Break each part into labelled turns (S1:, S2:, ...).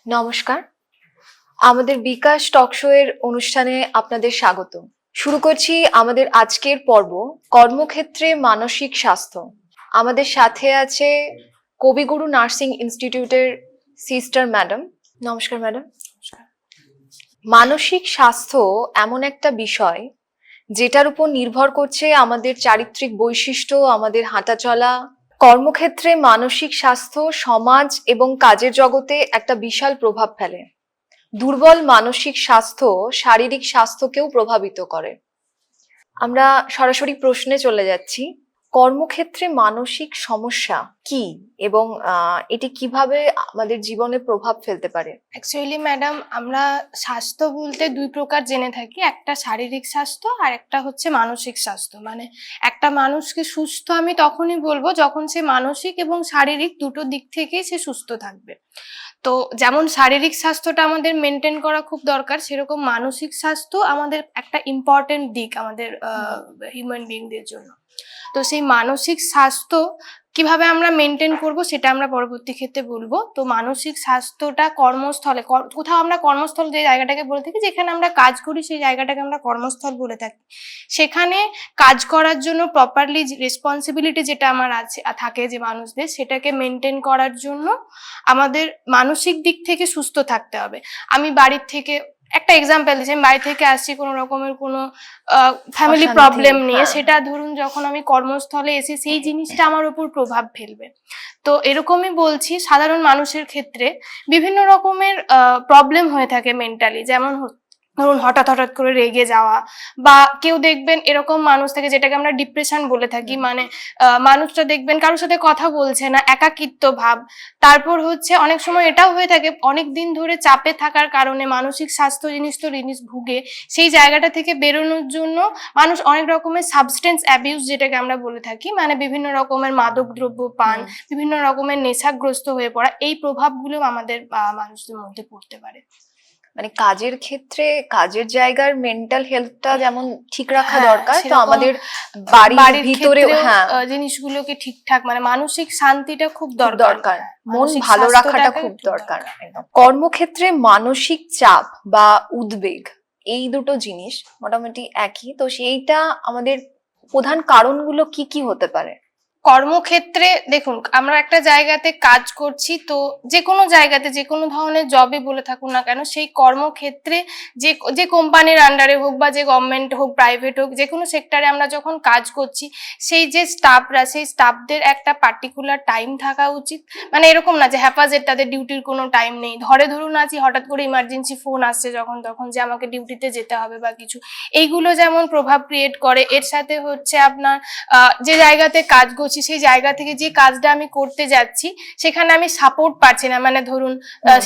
S1: নমস্কার, আমাদের বিকাশ talk show এর অনুষ্ঠানে আপনাদের স্বাগত। শুরু করছি আমাদের আজকের পর্ব, কর্মক্ষেত্রে মানসিক স্বাস্থ্য। আমাদের সাথে আছে কবিগুরু নার্সিং ইনস্টিটিউটের সিস্টার ম্যাডাম। নমস্কার ম্যাডাম। মানসিক স্বাস্থ্য এমন একটা বিষয় যেটার উপর নির্ভর করছে আমাদের চারিত্রিক বৈশিষ্ট্য, আমাদের হাঁটাচলা। কর্মক্ষেত্রে মানসিক স্বাস্থ্য সমাজ এবং কাজের জগতে একটা বিশাল প্রভাব ফেলে। দুর্বল মানসিক স্বাস্থ্য শারীরিক স্বাস্থ্যকেও প্রভাবিত করে। আমরা সরাসরি প্রশ্নে চলে যাচ্ছি, কর্মক্ষেত্রে মানসিক সমস্যা কি এবং এটি কিভাবে আমাদের জীবনে প্রভাব ফেলতে পারে?
S2: অ্যাকচুয়ালি ম্যাডাম, আমরা স্বাস্থ্য বলতে দুই প্রকার জেনে থাকি, একটা শারীরিক স্বাস্থ্য আর একটা হচ্ছে মানসিক স্বাস্থ্য। মানে একটা মানুষকে সুস্থ আমি তখনই বলবো যখন সে মানসিক এবং শারীরিক দুটো দিক থেকেই সে সুস্থ থাকবে। তো যেমন শারীরিক স্বাস্থ্যটা আমাদের মেনটেন করা খুব দরকার, সেরকম মানসিক স্বাস্থ্য আমাদের একটা ইম্পর্টেন্ট দিক আমাদের হিউম্যান বিইংদের জন্য। তো সেই মানসিক স্বাস্থ্য কিভাবে আমরা মেনটেন করব সেটা আমরা পরবর্তী ক্ষেত্রে বলবো। তো মানসিক স্বাস্থ্যটা কর্মস্থলে, কোথাও আমরা কর্মস্থল যে জায়গাটাকে বলে থাকি, যেখানে আমরা কাজ করি সেই জায়গাটাকে আমরা কর্মস্থল বলে থাকি, সেখানে কাজ করার জন্য প্রপারলি রেসপন্সিবিলিটি যেটা আমার আছে থাকে যে মানুষদের, সেটাকে মেনটেন করার জন্য আমাদের মানসিক দিক থেকে সুস্থ থাকতে হবে। আমি বাড়ির থেকে একটা এক্সাম্পল দিচ্ছি, আমি বাড়ি থেকে আসছি কোনো রকমের কোনো ফ্যামিলি প্রবলেম নিয়ে, সেটা ধরুন যখন আমি কর্মস্থলে এসে সেই জিনিসটা আমার উপর প্রভাব ফেলবে। তো এরকমই বলছি, সাধারণ মানুষের ক্ষেত্রে বিভিন্ন রকমের প্রবলেম হয়ে থাকে মেন্টালি, যেমন ধরুন হঠাৎ করে রেগে যাওয়া, বা কেউ দেখবেন এরকম মানুষ থাকে যেটাকে আমরা ডিপ্রেশন বলে থাকি, মানে মানুষটা দেখবেন কারোর সাথে কথা বলছে না, একাকিত্ব ভাব। তারপর হচ্ছে অনেক সময় এটাও হয়ে থাকে, অনেক দিন ধরে চাপে থাকার কারণে মানসিক স্বাস্থ্য জিনিস ভুগে সেই জায়গাটা থেকে বেরোনোর জন্য মানুষ অনেক রকমের সাবস্টেন্স অ্যাবিউজ যেটাকে আমরা বলে থাকি, মানে বিভিন্ন রকমের মাদক দ্রব্য পান, বিভিন্ন রকমের নেশাগ্রস্ত হয়ে পড়া, এই প্রভাবগুলো আমাদের মানুষদের মধ্যে পড়তে পারে।
S1: মানে কাজের ক্ষেত্রে কাজের জায়গার মেন্টাল হেলথটা যেমন ঠিক রাখা দরকার, তো আমাদের বাড়ির ভিতরে
S2: জিনিসগুলোকে ঠিকঠাক, মানে মানসিক শান্তিটা খুব দরকার,
S1: মন ভালো রাখাটা খুব দরকার। কর্মক্ষেত্রে মানসিক চাপ বা উদ্বেগ, এই দুটো জিনিস মোটামুটি একই, তো সেইটা আমাদের প্রধান কারণগুলো কি কি হতে পারে?
S2: কর্মক্ষেত্রে দেখুন, আমরা একটা জায়গাতে কাজ করছি, তো যে কোনো জায়গাতে যে কোনো ধরনের জবে বলে থাকুন না কেন, সেই কর্মক্ষেত্রে যে কোম্পানির আন্ডারে হোক বা যে গভর্নমেন্ট হোক প্রাইভেট হোক, যে কোনো সেক্টরে আমরা যখন কাজ করছি, সেই যে স্টাফরা, সেই স্টাফদের একটা পার্টিকুলার টাইম থাকা উচিত। মানে এরকম না যে হ্যাপাজেট তাদের ডিউটির কোনো টাইম নেই, ধরুন আছি হঠাৎ করে ইমার্জেন্সি ফোন আসছে যখন তখন যে আমাকে ডিউটিতে যেতে হবে বা কিছু, এইগুলো যেমন প্রভাব ক্রিয়েট করে। এর সাথে হচ্ছে আপনার যে জায়গাতে কাজ করছি সেই জায়গা থেকে যে কাজটা আমি করতে যাচ্ছি সেখানে আমি সাপোর্ট পাচ্ছি না, মানে ধরুন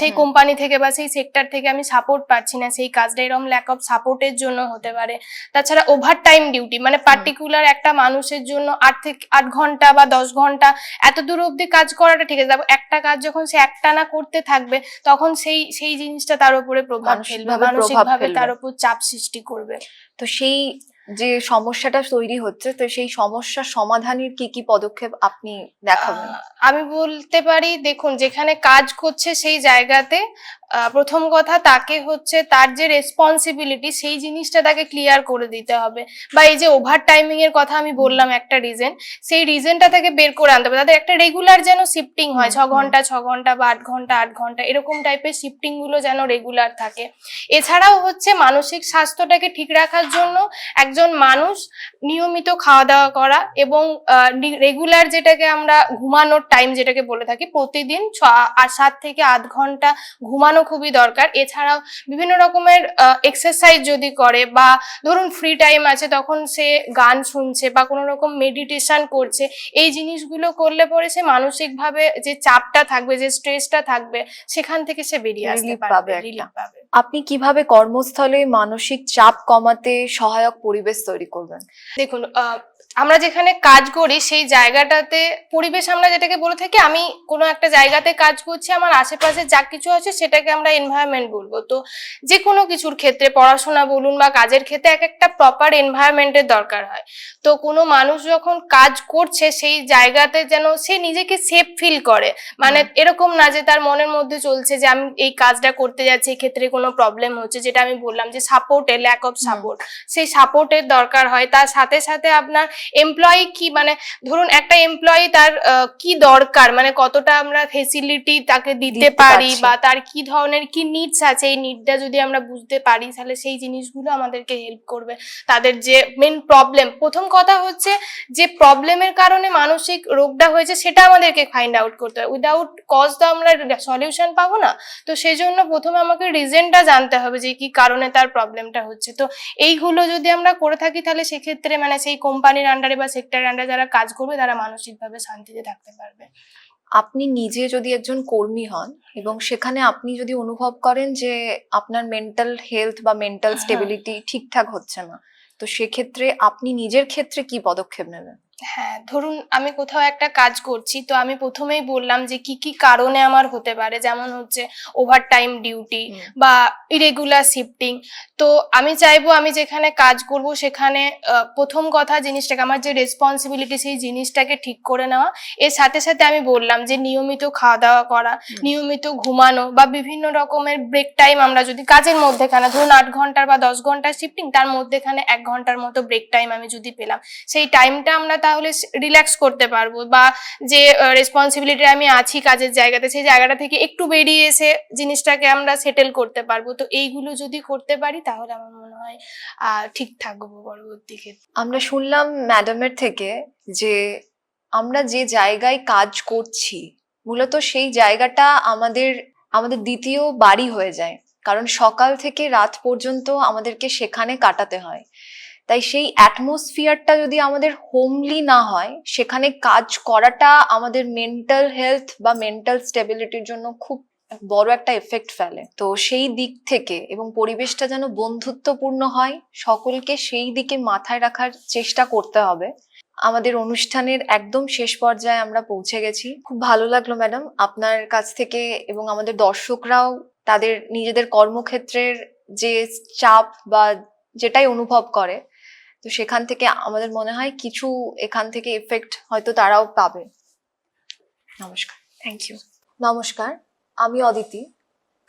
S2: সেই কোম্পানি থেকে বা সেই সেক্টর থেকে আমি সাপোর্ট পাচ্ছি না, সেই কাজটা এরকম ল্যাক অফ সাপোর্টের জন্য হতে পারে। তাছাড়া ওভার টাইম ডিউটি, মানে পার্টিকুলার একটা মানুষের জন্য 8 ঘন্টা বা 10 ঘন্টা এত দূর অব্দি কাজ করাটা ঠিক আছে, একটা কাজ যখন সে একটানা করতে থাকবে তখন সেই জিনিসটা তার উপরে প্রভাব ফেলবে, মানসিকভাবে তার উপর চাপ সৃষ্টি করবে।
S1: তো সেই যে সমস্যাটা তৈরি হচ্ছে, তো সেই সমস্যার সমাধানের কি কি পদক্ষেপ আপনি দেখাবেন?
S2: আমি বলতে পারি, দেখুন যেখানে কাজ করছে সেই জায়গাতে প্রথম কথা তাকে হচ্ছে তার যে রেসপন্সিবিলিটি সেই জিনিসটা তাকে ক্লিয়ার করে দিতে হবে। বা এই যে ওভার টাইমিং এর কথা আমি বললাম একটা রিজন, সেই রিজনটা তাকে বের করে আনতে হবে। তাদের একটা রেগুলার যেন শিফটিং হয়, 6 ঘন্টা 6 ঘন্টা বা 8 ঘন্টা 8 ঘন্টা, এরকম টাইপের শিফটিং গুলো যেন রেগুলার থাকে। এছাড়াও হচ্ছে মানসিক স্বাস্থ্যটাকে ঠিক রাখার জন্য একজন মানুষ নিয়মিত খাওয়া দাওয়া করা এবং রেগুলার যেটাকে আমরা ঘুমানোর টাইম যেটাকে বলে থাকি, প্রতিদিন 7 থেকে 8 ঘন্টা ঘুমানো খুবই দরকার। এছাড়াও বিভিন্ন রকমের এক্সারসাইজ যদি করে, বা ধরুন ফ্রি টাইম আছে তখন সে গান শুনছে বা কোনো রকম মেডিটেশন করছে, এই জিনিসগুলো করলে পরে সে মানসিকভাবে যে চাপটা থাকবে, যে স্ট্রেসটা থাকবে, সেখান থেকে সে বেরিয়ে আসতে পারবে, রিলিফ পাবে।
S1: আপনি কিভাবে কর্মস্থলে মানসিক চাপ কমাতে সহায়ক পরিবেশ তৈরি করবেন?
S2: দেখুন, আমরা যেখানে কাজ করি সেই জায়গাটাতে পরিবেশ আমরা যেটাকে বলে থাকি, আমি কোনো একটা জায়গাতে কাজ করছি, আমার আশেপাশে যা কিছু আছে সেটাকে আমরা এনভায়রনমেন্ট বলবো। তো যে কোনো কিছুর ক্ষেত্রে, পড়াশোনা বলুন বা কাজের ক্ষেত্রে, এক একটা প্রপার এনভায়রনমেন্টের দরকার হয়। তো কোনো মানুষ যখন কাজ করছে সেই জায়গাতে যেন সে নিজেকে সেফ ফিল করে, মানে এরকম না যে তার মনের মধ্যে চলছে যে আমি এই কাজটা করতে যাচ্ছি, এক্ষেত্রে কোনো প্রবলেম হচ্ছে, যেটা আমি বললাম যে সাপোর্টের ল্যাক অফ সাপোর্ট, সেই সাপোর্টের দরকার হয়। তার সাথে সাথে আপনার এমপ্লয়ি কি, মানে ধরুন একটা এমপ্লয়ি তার কি দরকার, মানে কতটা আমরা ফেসিলিটি তাকে দিতে পারি বা তার কি ধরনের কি নিডস আছে, এই নিডটা যদি আমরা বুঝতে পারি তাহলে সেই জিনিসগুলো আমাদেরকে হেল্প করবে। তাদের যে মেন প্রবলেম, প্রথম কথা হচ্ছে যে প্রবলেমের কারণে মানসিক রোগটা হয়েছে সেটা আমাদেরকে ফাইন্ড আউট করতে হবে। উইদাউট কজ তো আমরা সলিউশন পাবো না। তো সেই জন্য প্রথমে আমাকে রিজনটা জানতে হবে যে কি কারণে তার প্রবলেমটা হচ্ছে। তো এইগুলো যদি আমরা করে থাকি তাহলে সেক্ষেত্রে মানে সেই কোম্পানির আন্ডারে বা সেক্টরের আন্ডারে যারা কাজ করবে তারা মানসিকভাবে শান্তিতে থাকতে পারবে।
S1: আপনি নিজে যদি একজন কর্মী হন এবং সেখানে আপনি যদি অনুভব করেন যে আপনার মেন্টাল হেলথ বা মেন্টাল স্টেবিলিটি ঠিকঠাক হচ্ছে না, তো সেক্ষেত্রে আপনি নিজের ক্ষেত্রে কি পদক্ষেপ নেবেন?
S2: হ্যাঁ, ধরুন আমি কোথাও একটা কাজ করছি, তো আমি প্রথমেই বললাম যে কি কি কারণে আমার হতে পারে, যেমন হচ্ছে ওভারটাইম ডিউটি বা ইরেগুলার শিফটিং। তো আমি চাইবো আমি যেখানে কাজ করব সেখানে প্রথম কথা জিনিসটাকে, আমার যে রেসপন্সিবিলিটি সেই জিনিসটাকে ঠিক করে নেওয়া। এর সাথে সাথে আমি বললাম যে নিয়মিত খাওয়া দাওয়া করা, নিয়মিত ঘুমানো বা বিভিন্ন রকমের ব্রেক টাইম, আমরা যদি কাজের মধ্যেখানে ধরুন 8 ঘন্টার বা 10 ঘন্টার শিফটিং, তার মধ্যেখানে 1 ঘন্টার মতো ব্রেক টাইম আমি যদি পেলাম, সেই টাইমটা আমরা তাহলে রিল্যাক্স করতে পারবো, বা যে রেসপন্সিবিলিটি আমি আছি কাজের জায়গাতে সেই জায়গাটা থেকে একটু বেরিয়ে এসে জিনিসটাকে আমরা সেটেল করতে পারবো। তো এইগুলো যদি করতে পারি তাহলে আমার মনে হয় ঠিক থাকবো পরবর্তী ক্ষেত্রে।
S1: আমরা শুনলাম ম্যাডামের থেকে যে আমরা যে জায়গায় কাজ করছি মূলত সেই জায়গাটা আমাদের আমাদের দ্বিতীয় বাড়ি হয়ে যায়, কারণ সকাল থেকে রাত পর্যন্ত আমাদেরকে সেখানে কাটাতে হয়। তাই সেই অ্যাটমসফিয়ারটা যদি আমাদের হোমলি না হয়, সেখানে কাজ করাটা আমাদের মেন্টাল হেলথ বা মেন্টাল স্টেবিলিটির জন্য খুব বড় একটা এফেক্ট ফেলে। তো সেই দিক থেকে এবং পরিবেশটা যেন বন্ধুত্বপূর্ণ হয়, সকলকে সেই দিকে মাথায় রাখার চেষ্টা করতে হবে। আমাদের অনুষ্ঠানের একদম শেষ পর্যায়ে আমরা পৌঁছে গেছি। খুব ভালো লাগলো ম্যাডাম আপনার কাছ থেকে, এবং আমাদের দর্শকরাও তাদের নিজেদের কর্মক্ষেত্রের যে চাপ বা যেটাই অনুভব করে, তো সেখান থেকে আমাদের মনে হয় কিছু এখান থেকে এফেক্ট হয়তো তারাও পাবে। নমস্কার। Thank you. নমস্কার, আমি অদিতি।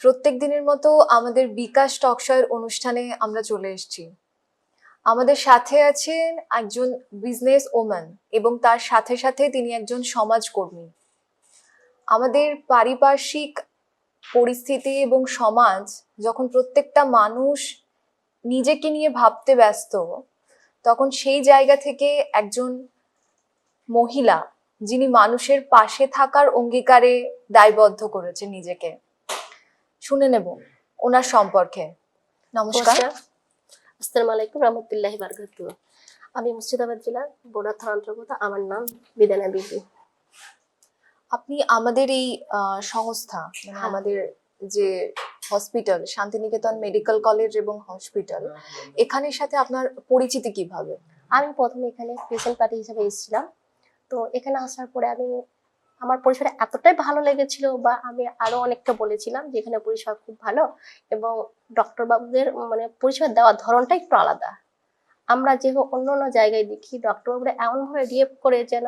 S1: প্রত্যেক দিনের মতো আমাদের বিকাশ টকশয়ের অনুষ্ঠানে আমরা চলে এসেছি। আমাদের সাথে আছেন একজন বিজনেস ওম্যান এবং তার সাথে সাথে তিনি একজন সমাজকর্মী। আমাদের পারিপার্শ্বিক পরিস্থিতি এবং সমাজ যখন প্রত্যেকটা মানুষ নিজেকে নিয়ে ভাবতে ব্যস্ত, তখন সেই জায়গা থেকে একজন মহিলা যিনি মানুষের পাশে থাকার অঙ্গীকারে দায়বদ্ধ করেছে নিজেকে, শুনে নেব ওনার সম্পর্কে। নমস্কার।
S3: আসসালামু আলাইকুম রহমতুল্লাহি বারাকাতুহু। আমি মুর্শিদাবাদ জেলার বোড়া থানা অন্তর্গত। আমার নাম বিদানা বিবি।
S1: আপনি আমাদের এই সংস্থা, মানে আমাদের যে হসপিটাল শান্তিনিকেতন মেডিকেল কলেজ এবং হসপিটাল, এখানের সাথে আপনার পরিচিতি কিভাবে?
S3: আমি প্রথমে এখানে পেশেন্ট পার্টি হিসেবে এসেছিলাম। তো এখানে আসার পরে আমার পরিষেবা এতটাই ভালো লেগেছিল, বা আমি আরো অনেকটা বলেছিলাম যে এখানে পরিষেবা খুব ভালো, এবং ডক্টর বাবুদের মানে পরিষেবা দেওয়ার ধরনটা একটু আলাদা। আমরা যে অন্য অন্য জায়গায় দেখি ডক্টর বাবুরা এমনভাবে রিয়েক্ট করে যেন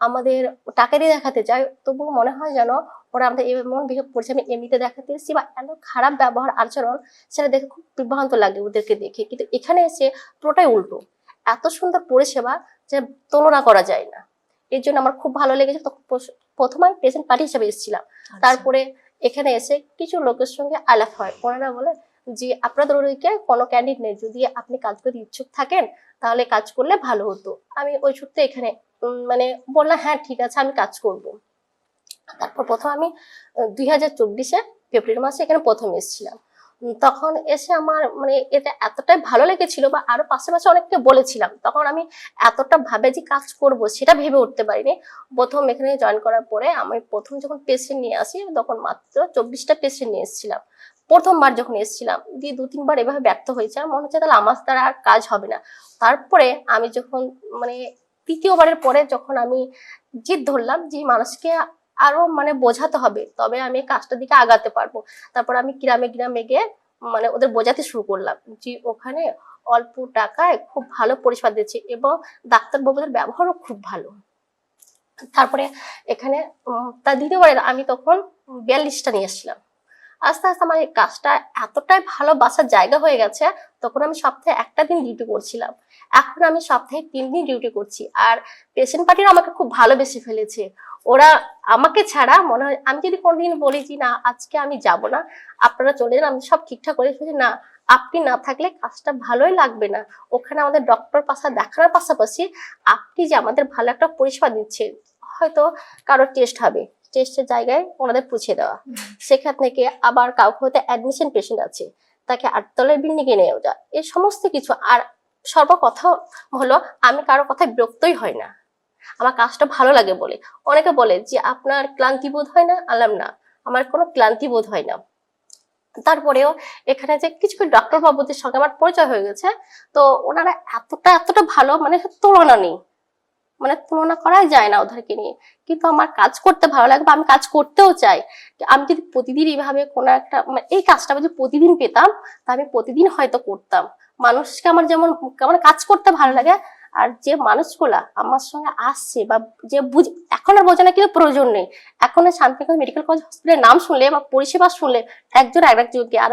S3: আমাদের টাকা দিয়ে দেখাতে চায়, তবুও মনে হয় যেন ওরা আমাদের এমন বিহেভ করছে আমি এমনিতে দেখাতে এসেছি, বা এত খারাপ ব্যবহার আচরণ, সেটা দেখে খুব বিভ্রান্ত লাগে ওদেরকে দেখে। কিন্তু এখানে এসে পুরোটাই উল্টো, এত সুন্দর পরিষেবা যে তুলনা করা যায় না। এর জন্য আমার খুব ভালো লেগেছে। তখন প্রথমে আমি পেশেন্ট পার্টি হিসেবে এসেছিলাম। তারপরে এখানে এসে কিছু লোকের সঙ্গে আলাপ হয়। ওনারা বলে যে আপনাদের ওদিকে কোনো ক্যান্ডিডেট নেই, যদি আপনি কাজ করতে ইচ্ছুক থাকেন তাহলে কাজ করলে ভালো হতো। আমি ওই সূত্রে এখানে মানে বললাম হ্যাঁ ঠিক আছে আমি কাজ করব। তারপর প্রথম আমি 2024 ফেব্রুয়ারি মাসে এখানে প্রথম এসেছিলাম। তখন এসে আমার মানে এটা এতটাই ভালো লেগেছিল, বা আরো পাশাপাশি অনেককে বলেছিলাম, তখন আমি এতটা ভাবে যে কাজ করব সেটা ভেবে উঠতে পারিনি। প্রথম এখানে জয়েন করার পরে আমি প্রথম যখন পেশেন্ট নিয়ে আসি তখন মাত্র 24টা পেশেন্ট নিয়ে এসেছিলাম। প্রথমবার যখন এসেছিলাম দিয়ে 2-3 বার এভাবে ব্যর্থ হয়েছে, আমার মনে হচ্ছে তাহলে আমার দ্বারা আর কাজ হবে না। তারপরে আমি যখন মানে তৃতীয়বারের পরে যখন আমি জিদ ধরলাম যে মানুষকে আরো মানে বোঝাতে হবে, তবে আমি এই কাজটার দিকে আগাতে পারবো। তারপর আমি গ্রামে গ্রামে গিয়ে মানে ওদের বোঝাতে শুরু করলাম যে ওখানে অল্প টাকায় খুব ভালো পরিষেবা দিচ্ছে এবং ডাক্তারবাবুদের ব্যবহারও খুব ভালো। তারপরে এখানে তার দ্বিতীয়বারে আমি তখন 42টা নিয়ে এসেছিলাম। আস্তে আস্তে আমার এই কাজটা এতটাই ভালোবাসার জায়গা হয়ে গেছে, তখন আমি সপ্তাহে একটা দিন ডিউটি করছিলাম, এখন আমি সপ্তাহে 3 দিন ডিউটি করছি। আর পেশেন্ট পার্টিরা আমাকে খুব ভালোবেসে ফেলেছে। ওরা আমাকে ছাড়া মনে হয় আমি যদি কোনোদিন বলি যে না আজকে আমি যাব না, আপনারা চলে যান, আমি সব ঠিকঠাক করে ফেলেছি, না আপনি না থাকলে কাজটা ভালোই লাগবে না। ওখানে আমাদের ডক্টর পাশা দেখানোর পাশাপাশি আপনি যে আমাদের ভালো একটা পরিষেবা দিচ্ছেন, হয়তো কারো টেস্ট হবে, টেস্টের জায়গায় ওনাদের পুছিয়ে দেওয়া, সেখান থেকে আবার কাউকে হয়তো অ্যাডমিশন পেশেন্ট আছে তাকে 8 তলার বিল্ডিং এ নিয়ে যাওয়া, এই সমস্ত কিছু। আর সর্বকথা হলো আমি কারো কথায় বিরক্তই হয় না, আমার কাজটা ভালো লাগে বলে। অনেকে বলে যে আপনার ক্লান্তি বোধ হয় না, আলাম না, আমার কোনো ক্লান্তি বোধ হয় না। তারপরেও এখানে যে কিছু কিছু ডক্টর বাবুদের সঙ্গে আমার পরিচয় হয়ে গেছে, তো ওনারা এতটা ভালো, মানে তুলনা নেই, মানে তুলনা করাই যায় না ওদেরকে নিয়ে। কিন্তু আমার কাজ করতে ভালো লাগে বা আমি কাজ করতেও চাই। আমি যদি প্রতিদিন এইভাবে কোনো একটা এই কাজটা যদি প্রতিদিন পেতাম তা আমি প্রতিদিন হয়তো করতাম। মানুষকে আমার যেমন মানে কাজ করতে ভালো লাগে, আর যে মানুষগুলা আমার সঙ্গে আসছে বা যে এখন আর বোঝে না কিন্তু প্রয়োজন নেই। এখন শান্তিনিকেতন মেডিকেল কলেজ হসপিটালের নাম শুনলে বা পরিষেবা শুনলে একজন আরেকজনকে আর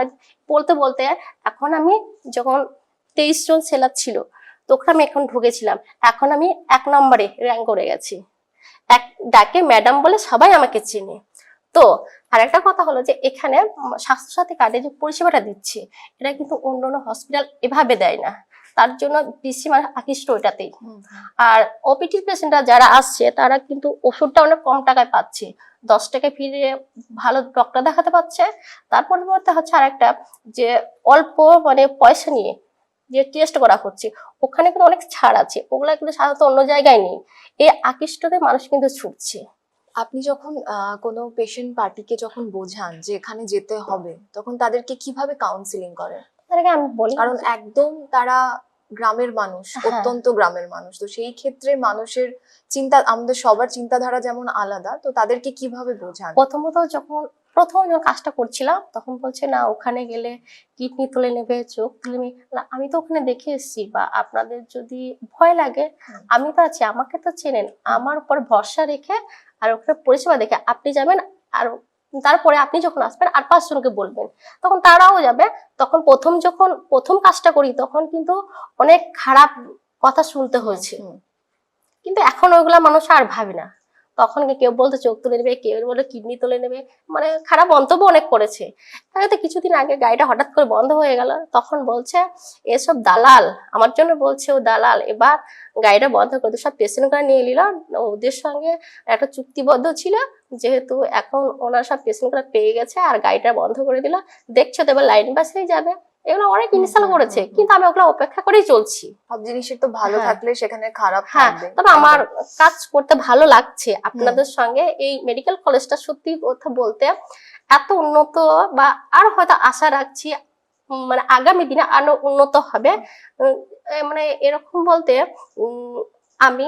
S3: বলতে বলতে এখন আমি যখন 23 জন সেলার ছিল তখন আমি এখন ঢুকেছিলাম, এখন আমি 1 নম্বরে র্যাঙ্ক করে গেছি। এক ডাকে ম্যাডাম বলে সবাই আমাকে চেনে। তো আর একটা কথা হলো যে এখানে স্বাস্থ্যসাথী কার্ডে যে পরিষেবাটা দিচ্ছে এটা কিন্তু অন্যান্য হসপিটাল এভাবে দেয় না, তার জন্য বেশি মানে আকৃষ্ট ওইটাতেই। আর ওপিটির পেশেন্টরা যারা আসছে তারা কিন্তু ওষুধটা অনেক কম টাকায় পাচ্ছে, 10 টাকায় ফিরে ভালো ডক্টর দেখাতে পাচ্ছে। তার পরিবর্তে হচ্ছে আরেকটা যে অল্প মানে পয়সা নিয়ে যে টেস্ট করা হচ্ছে ওখানে কিন্তু অনেক ছাড় আছে, ওগুলা কিন্তু সাধারণত অন্য জায়গায় নেই। এই আকৃষ্টতে মানুষ কিন্তু ছুটছে।
S1: আপনি যখন কোনো পেশেন্ট পার্টিকে যখন বোঝান যে এখানে যেতে হবে, তখন তাদেরকে কিভাবে কাউন্সিলিং করেন?
S3: তাদেরকে আমি বলি
S1: কারণ একদম তারা গ্রামের মানুষ,
S3: হ্যাঁ।
S1: অত্যন্ত গ্রামের মানুষ, তো সেই ক্ষেত্রে মানুষের চিন্তা, আমাদের সবার চিন্তাধারা যেমন আলাদা, তো তাদেরকে কিভাবে বোঝান?
S3: প্রথম যখন কাজটা করছিলাম তখন বলছে না ওখানে গেলে কিডনি তুলে নেবে, চোখ তুলে নেবে। না, আমি তো ওখানে দেখে এসেছি, বা আপনাদের যদি ভয় লাগে আমি তো আছি, আমাকে তো চেনেন, আমার উপর ভরসা রেখে আর ওখানে পরিষেবা দেখে আপনি যাবেন। আর তারপরে আপনি যখন আসবেন আর 5 জনকে বলবেন, তখন তারাও যাবে। তখন যখন প্রথম কাজটা করি তখন কিন্তু অনেক খারাপ কথা শুনতে হয়েছে, কিন্তু এখন ওইগুলা মানুষ আর ভাবে না। তখন কেউ বলতে চোখ তুলে নেবে, কেউ বলে কিডনি তুলে নেবে, মানে খারাপ মন্তব্য অনেক করেছে। তাহলে তো কিছুদিন আগে গাড়িটা হঠাৎ করে বন্ধ হয়ে গেল, তখন বলছে এসব দালাল, আমার জন্য বলছে ও দালাল। এবার গাড়িটা বন্ধ করে সব পেশেন্ট করে নিয়ে নিল, ওদের সঙ্গে একটা চুক্তিবদ্ধ ছিল, যেহেতু এখন ওনারা সব পেশেন্ট করে পেয়ে গেছে আর গাড়িটা বন্ধ করে দিল, দেখছো তো এবার লাইন বাসেই যাবে। এগুলো অনেক ইনসাল করেছে, কিন্তু আমি ওগুলো অপেক্ষা করেই চলছি।
S1: সব জিনিসের তো ভালো থাকলে সেখানে খারাপ
S3: হ্যাঁ,
S1: থাকবে।
S3: তবে আমার কাজ করতে ভালো লাগছে আপনাদের সঙ্গে। এই মেডিকেল কলেজটা সত্যি কথা বলতে এত উন্নত, বা আরো হয়তো আশা রাখছি মানে আগামী দিনে আরো উন্নত হবে। মানে এরকম বলতে আমি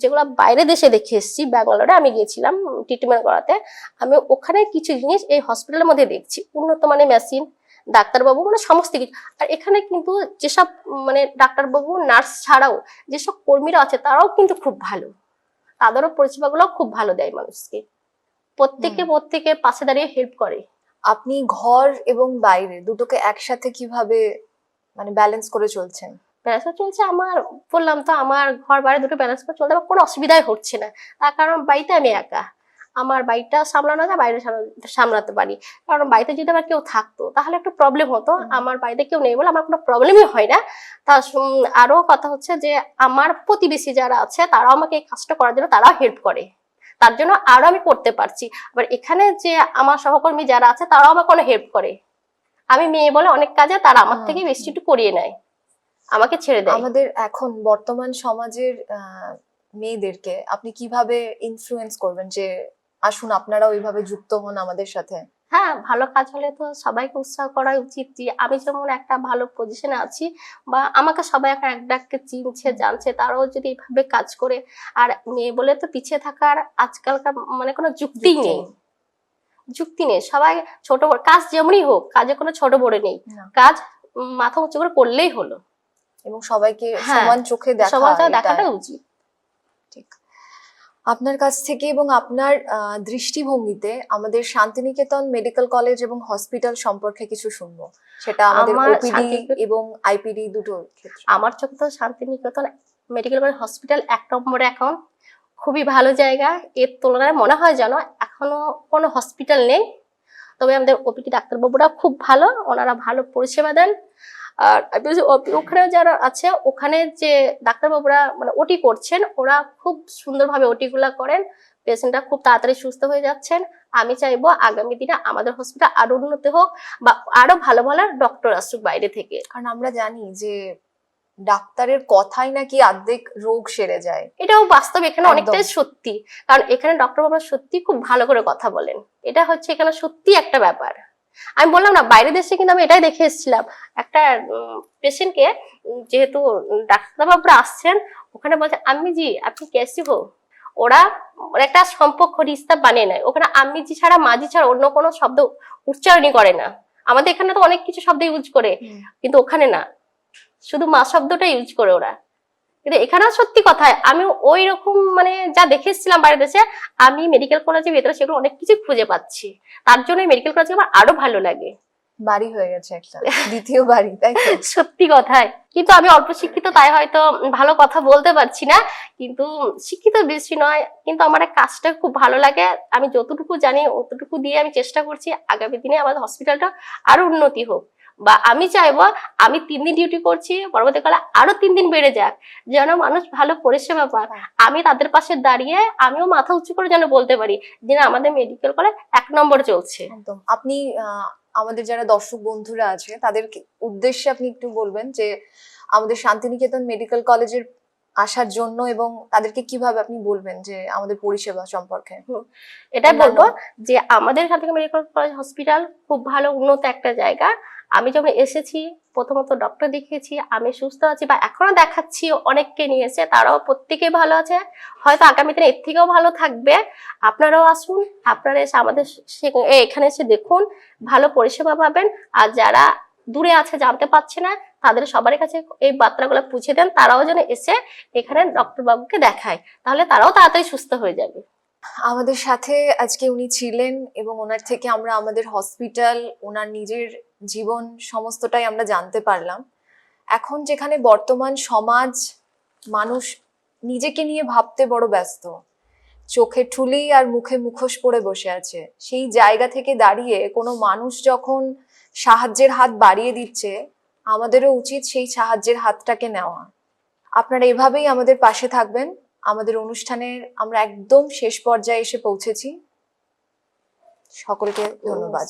S3: যেগুলো বাইরে দেশে দেখে এসেছি, ব্যাঙ্গালোরে আমি গিয়েছিলাম ট্রিটমেন্ট করাতে, আমি ওখানে কিছু জিনিস এই হসপিটালের মধ্যে দেখছি, উন্নত মানের মেশিন, ডাক্তারবাবু, মানে সমস্ত কিছু। আর এখানে কিন্তু যেসব মানে ডাক্তারবাবু নার্স ছাড়াও যেসব কর্মীরা আছে তারাও কিন্তু খুব ভালো, তাদেরও পরিষেবাগুলো খুব ভালো দেয় মানুষকে, প্রত্যেকের পাশে দাঁড়িয়ে হেল্প করে।
S1: আপনি ঘর এবং বাইরে দুটোকে একসাথে কিভাবে মানে ব্যালেন্স করে চলছেন?
S3: ব্যালেন্স চলছে আমার, বললাম তো আমার ঘর বাইরে দুটো ব্যালেন্স করে চলতে আমার কোনো অসুবিধাই হচ্ছে না। তার কারণ বাড়িতে আমি একা, আমার বাড়িটা সামলানো যায়, বাইরে সামলাতে পারি। কারণ বাড়িতে যদি আমার কেউ থাকতো তাহলে একটু প্রবলেম হতো, আমার বাড়িতে কেউ নেই বলে আমার কোনো প্রবলেমই হয় না। তা আরো কথা হচ্ছে যে আমার প্রতিবেশী যারা আছে তারাও আমাকে এই কাজটা করার জন্য তারাও হেল্প করে, তার জন্য আরো আমি করতে পারছি। আবার এখানে যে আমার সহকর্মী যারা আছে তারাও আমাকে অনেক হেল্প করে, আমি মেয়ে বলে অনেক কাজে তারা আমার থেকে বেশি একটু করিয়ে নেয়, আমাকে ছেড়ে দেয়।
S1: আমাদের এখন বর্তমান সমাজের মেয়েদেরকে আপনি কিভাবে ইনফ্লুয়েন্স করবেন যে আসুন আপনারা ওইভাবে যুক্ত হন আমাদের সাথে?
S3: হ্যাঁ, ভালো কাজ হলে তো সবাইকে উৎসাহ করা উচিত, যে আমি যেমন একটা ভালো পজিশনে আছি বা আমাকে সবাই এখন এক ডাককে চিনছে জানছে, তারাও যদি এইভাবে কাজ করে। আর মেয়ে বলে তো পিছিয়ে থাকার আজকালকার মানে কোনো যুক্তি নেই, যুক্তি নেই। সবাই ছোট বড় কাজ যেমনই হোক, কাজে কোনো ছোট বড় নেই,
S1: না।
S3: কাজ মাথা উঁচু করে করলেই হলো।
S1: এবং সবাইকে
S3: হ্যাঁ,
S1: সমান চোখে দেখা,
S3: সবার
S1: এটা
S3: দেখাটা উচিত।
S1: ঠিক। আপনার কাছ থেকে এবং আপনার দৃষ্টিভঙ্গিতে আমাদের শান্তিনিকেতন মেডিকেল কলেজ এবং হসপিটাল সম্পর্কে কিছু শুনবো, সেটা আমাদের
S3: আমার
S1: ওপিডি এবং আইপিডি দুটো ক্ষেত্রে।
S3: আমার চোখে তো শান্তিনিকেতন মেডিকেল কলেজ হসপিটাল 1 নম্বরে এখন, খুবই ভালো জায়গা। এর তুলনায় মনে হয় যেন এখনো কোনো হসপিটাল নেই। তবে আমাদের ওপিডি ডাক্তারবাবুরা খুব ভালো, ওনারা ভালো পরিষেবা দেন। আর ওখানে যারা আছে, ওখানে যে ডাক্তারবাবুরা মানে ওটি করছেন, ওরা খুব সুন্দরভাবে ওটি গুলা করেন, পেশেন্টরা খুব তাড়াতাড়ি সুস্থ হয়ে যাচ্ছেন। আমি চাইবো আগামী দিনে আমাদের হসপিটাল আরো উন্নতি হোক বা আরো ভালো ভালো ডক্টর আসুক বাইরে থেকে।
S1: কারণ আমরা জানি যে ডাক্তারের কথাই নাকি অর্ধেক রোগ সেরে যায়।
S3: এটাও বাস্তব, এখানে
S1: একদম।
S3: অনেকটাই সত্যি, কারণ এখানে ডক্টর বাবা সত্যি খুব ভালো করে কথা বলেন। এটা হচ্ছে এখানে সত্যি একটা ব্যাপার। আমি বললাম না, বাইরের দেশে কিন্তু আমি এটাই দেখে এসেছিলাম, একটা পেশেন্টকে যেহেতু ডাক্তারবাবুরা আসছেন, ওখানে বলছে আম্মি জি আপনি কেসি হো, ওরা একটা সম্পর্ক রিস্তা বানিয়ে নেয়। ওখানে আম্মি জি ছাড়া মাঝি ছাড়া অন্য কোনো শব্দ উচ্চারণই করে না। আমাদের এখানে তো অনেক কিছু শব্দ ইউজ করে, কিন্তু ওখানে না, শুধু মা শব্দটা ইউজ করে ওরা। কিন্তু এখানেও সত্যি কথা, আমি ওই রকম মানে যা দেখে এসেছিলাম বাইরের দেশে, আমি মেডিকেল কলেজের ভেতরে সেগুলো অনেক কিছু খুঁজে পাচ্ছি। তার জন্য মেডিকেল কলেজ আমার আরো ভালো লাগে।
S1: বাড়ি হয়ে গেছে একটা, দ্বিতীয় বাড়ি, তাই তো?
S3: সত্যি কথাই। কিন্তু আমি অল্প শিক্ষিত, তাই হয়তো ভালো কথা বলতে পারছি না, কিন্তু শিক্ষিত বেশি নয়, কিন্তু আমার এই কাজটা খুব ভালো লাগে। আমি যতটুকু জানি অতটুকু দিয়ে আমি চেষ্টা করছি আগামী দিনে আমাদের হসপিটালটা আরো উন্নতি হোক। বা আমি চাইবো, আমি 3 দিন ডিউটি করছি, পরবর্তীকালে আরো 3 দিন বেড়ে যাক, যেন মানুষ ভালো পরিষেবা পায়। আমি তাদের পাশে দাঁড়িয়ে আমিও মাথা উঁচু করে যেন বলতে পারি যে না, আমাদের মেডিকেল কলেজ 1 নম্বর চলছে।
S1: একদম। আপনি আমাদের যারা দর্শক বন্ধুরা আছে তাদের উদ্দেশ্যে আপনি একটু বলবেন যে আমাদের শান্তিনিকেতন মেডিকেল কলেজের আসার জন্য, এবং তাদেরকে কিভাবে আপনি বলবেন যে আমাদের পরিষেবা সম্পর্কে।
S3: এটাই বলবো যে আমাদের শান্তিনিকেতন মেডিকেল কলেজ হসপিটাল খুব ভালো উন্নত একটা জায়গা। আমি যখন এসেছি প্রথমত ডক্টর দেখিয়েছি, আমি সুস্থ আছি বা এখনো দেখাচ্ছি, অনেককে নিয়ে এসে তারাও প্রত্যেকে ভালো আছে, হয়তো আগামী দিনে এর থেকেও ভালো থাকবে। আপনারাও আসুন, আপনারা এসে আমাদের এখানে এসে দেখুন, ভালো পরিষেবা পাবেন। আর যারা দূরে আছে জানতে পারছে না, তাদের সবার কাছে এই বার্তাগুলো পৌঁছে দেন, তারাও যেন এসে এখানে ডক্টর বাবুকে দেখায়, তাহলে তারাও তাড়াতাড়ি সুস্থ হয়ে যাবে।
S1: আমাদের সাথে আজকে উনি ছিলেন এবং ওনার থেকে আমরা আমাদের হসপিটাল, ওনার নিজের জীবন সমস্তটাই আমরা জানতে পারলাম। এখন যেখানে বর্তমান সমাজ, মানুষ নিজেকে নিয়ে ভাবতে বড় ব্যস্ত, চোখে ঠুলি আর মুখে মুখোশ পরে বসে আছে, সেই জায়গা থেকে দাঁড়িয়ে কোনো মানুষ যখন সাহায্যের হাত বাড়িয়ে দিচ্ছে, আমাদেরও উচিত সেই সাহায্যের হাতটাকে নেওয়া। আপনারা এভাবেই আমাদের পাশে থাকবেন। আমাদের অনুষ্ঠানের আমরা একদম শেষ পর্যায়ে এসে পৌঁছেছি। সকলকে ধন্যবাদ।